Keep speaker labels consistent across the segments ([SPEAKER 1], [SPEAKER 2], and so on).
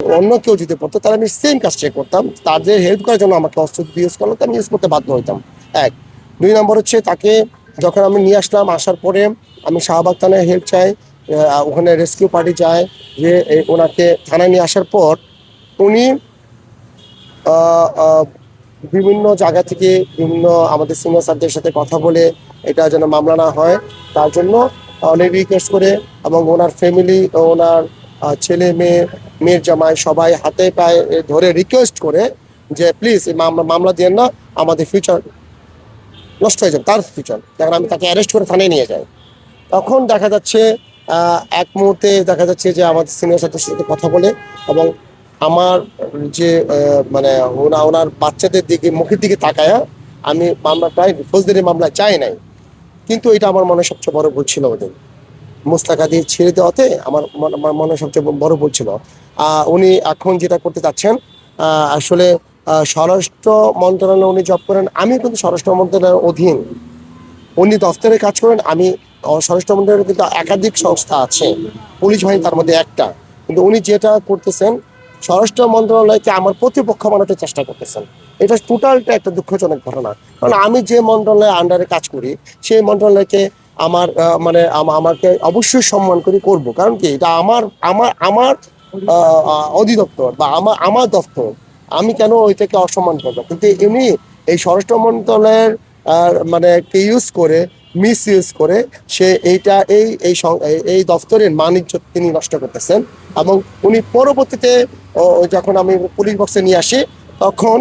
[SPEAKER 1] অন্য কেউ যদি পড়তো তাহলে আমি সেম কাজটাই করতাম, তাদের হেল্প করার জন্য আমাকে অস্ত্র ইউজ করলো, আমি ইউজ করতে বাধ্য হইতাম। এক, 2 নম্বর হচ্ছে তাকে যখন আমি নিয়ে আসলাম, আসার পরে আমি শাহবাগ থানায় হেল্প চাই, ওখানে রেস্কিউ পার্টি যায়, যে ওনাকে থানায় নিয়ে আসার পর উনি বিভিন্ন জায়গা থেকে বিভিন্ন আমাদের সিনিয়র স্যারদের সাথে কথা বলে এটা যেন মামলা না হয় তার জন্য অনেক রিকোয়েস্ট করে, এবং ওনার ফ্যামিলি, ওনার ছেলে মেয়ে, মেয়ের জামাই সবাই হাতে পায়ে ধরে রিকোয়েস্ট করে যে প্লিজ এই মামলা দিয়ে না, আমাদের ফিউচার নষ্ট হয়ে যাবে, তার ফিউচার। যখন আমি তাকে অ্যারেস্ট করে থানায় নিয়ে যাই, তখন দেখা যাচ্ছে এক মুহূর্তে দেখা যাচ্ছে যে আমাদের সিনিয়র ছাত্রের সাথে কথা বলে, এবং আমার যে মানে ওনার বাচ্চাদের দিকে, মুখের দিকে তাকায় আমি মামলাটাই ফৌজদারি মামলা চাই নাই। কিন্তু এটা আমার মনে সবচেয়ে বড় ভুল ছিল ওদের মোস্তাকা দিয়ে ছেড়ে দেওয়াতে, আমার মনে সবচেয়ে বড় ভুল ছিল। উনি এখন যেটা করতে চাচ্ছেন, আসলে স্বরাষ্ট্র মন্ত্রণালয়ে উনি জব করেন, আমি কিন্তু স্বরাষ্ট্র মন্ত্রণালয়ের অধীন, উনি দফতরে কাজ করেন, আমি স্বরাষ্ট্র মন্ত্রণালয়ের কিন্তু একাধিক সংস্থা আছে, পুলিশ বাহিনী তার মধ্যে একটা, কিন্তু উনি যেটা করতেছেন স্বরাষ্ট্র মন্ত্রণালয়কে আমার প্রতিপক্ষ বানাতে চেষ্টা করতেছেন। এটা টোটালটা একটা দুঃখজনক ঘটনা, কারণ আমি যে মন্ত্রণালয়ের আন্ডারে কাজ করি সেই মন্ত্রণালয়কে আমার মানে আমাকে অবশ্যই সম্মান করে করব, কারণ কি এটা আমার আমার আমার অধিদপ্তর বা আমার দপ্তর, আমি কেন ওইটাকে অসম্মান করবো? কিন্তু এমনি এই স্বরাষ্ট্র মন্ত্রণালয়ের মানে ইউজ করে, মিস ইউজ করে সে এইটা এই দফতরের মানিজ্য তিনি নষ্ট করতেছেন। এবং উনি পরবর্তীতে যখন আমি পুলিশ বক্সে নিয়ে আসি, তখন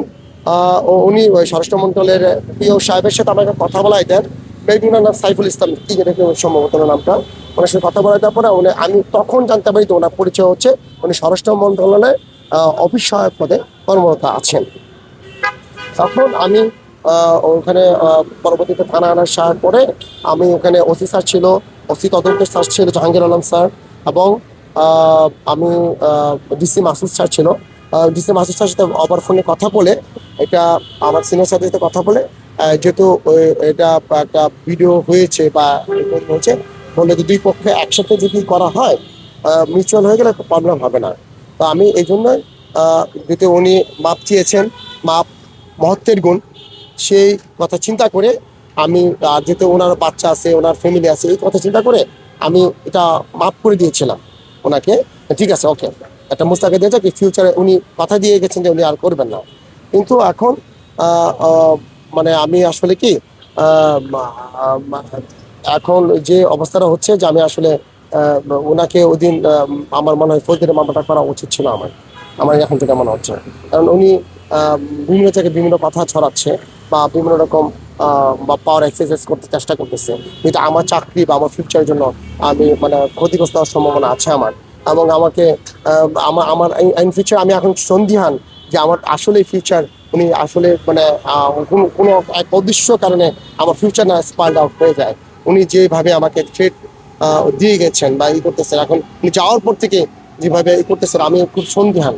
[SPEAKER 1] উনি ওই স্বরাষ্ট্র মন্ত্রণালয়ের প্রিয় সাহেবের সাথে আমাকে কথা বলাই দেন, মেবি ওনার নাম সাইফুল ইসলাম, কি রেখে সম্ভবত নামটা, ওনার সাথে কথা বলাই দেওয়ার পরে আমি তখন জানতে পারি যে ওনার পরিচয় হচ্ছে উনি স্বরাষ্ট্র মন্ত্রণালয়ে অফিস সহায়ক পদে কর্মরত আছেন। তখন আমি ওখানে পরবর্তীতে থানা আনার সাহায্য করে আমি ওখানে ওসি স্যার ছিল, ওসি তদন্তের স্যার ছিল জাহাঙ্গীর আলম স্যার, এবং আমি ডিসি মাসুদ স্যার ছিল, ডিসি মাসুদ স্যারের সাথে আবার ফোনে কথা বলে, এটা আমার সিনিয়র স্যারের সাথে কথা বলে, যেহেতু এটা একটা ভিডিও হয়েছে বা হয়েছে বলে, দুই পক্ষে একসাথে যদি করা হয় মিউচুয়াল হয়ে গেলে প্রবলেম হবে না। তো আমি এই জন্যই যেহেতু উনি মাপ চেয়েছেন, মাপ মহত্বের গুণ, সেই কথা চিন্তা করে আমি যেহেতু ওনার বাচ্চা আছে, ওনার ফ্যামিলি আছে, এই কথা চিন্তা করে আমি এটা মাফ করে দিয়েছিলাম ওনাকে। ঠিক আছে, ওকে, একটা মুস্তাকে দিয়েছে কি ফিউচারে উনি কথা দিয়ে গেছেন যে উনি আর করবেন না। কিন্তু এখন মানে আমি আসলে কি এখন যে অবস্থাটা হচ্ছে যে আমি আসলে ওনাকে ওই দিন আমার মনে হয় ফৌজদারি মামলাটা করা উচিত ছিল আমার আমার এখন যেটা মনে হচ্ছে, কারণ উনি বিভিন্ন জায়গায় বিভিন্ন কথা ছড়াচ্ছে বা বিভিন্ন রকম বা পাওয়ার এক্সারসাইজ করতে চেষ্টা করতেছে, কিন্তু আমার চাকরি বা আমার ফিউচারের জন্য আমি মানে ক্ষতিগ্রস্ত হওয়ার সম্ভাবনা আছে আমার। এবং আমাকে আমার আমার ইন ফিউচার আমি এখন সন্দিহান যে আমার আসলে ফিউচার উনি আসলে মানে কোনো এক অদৃশ্য কারণে আমার ফিউচার না স্পাইল্ড আউট হয়ে যায়। উনি যেভাবে আমাকে থ্রেট দিয়ে গেছেন বা করতেছেন, এখন উনি যাওয়ার পর থেকে যেভাবে করতেছেন, আমি খুব সন্দিহান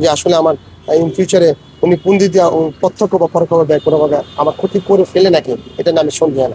[SPEAKER 1] যে আসলে আমার ইন ফিউচারে উনি পুঁজি দেওয়া প্রত্যক্ষ বা পরোক্ষভাবে কোনোভাবে আমার ক্ষতি করে ফেলে নাকি, এটা নিয়ে আমি সন্দিহান।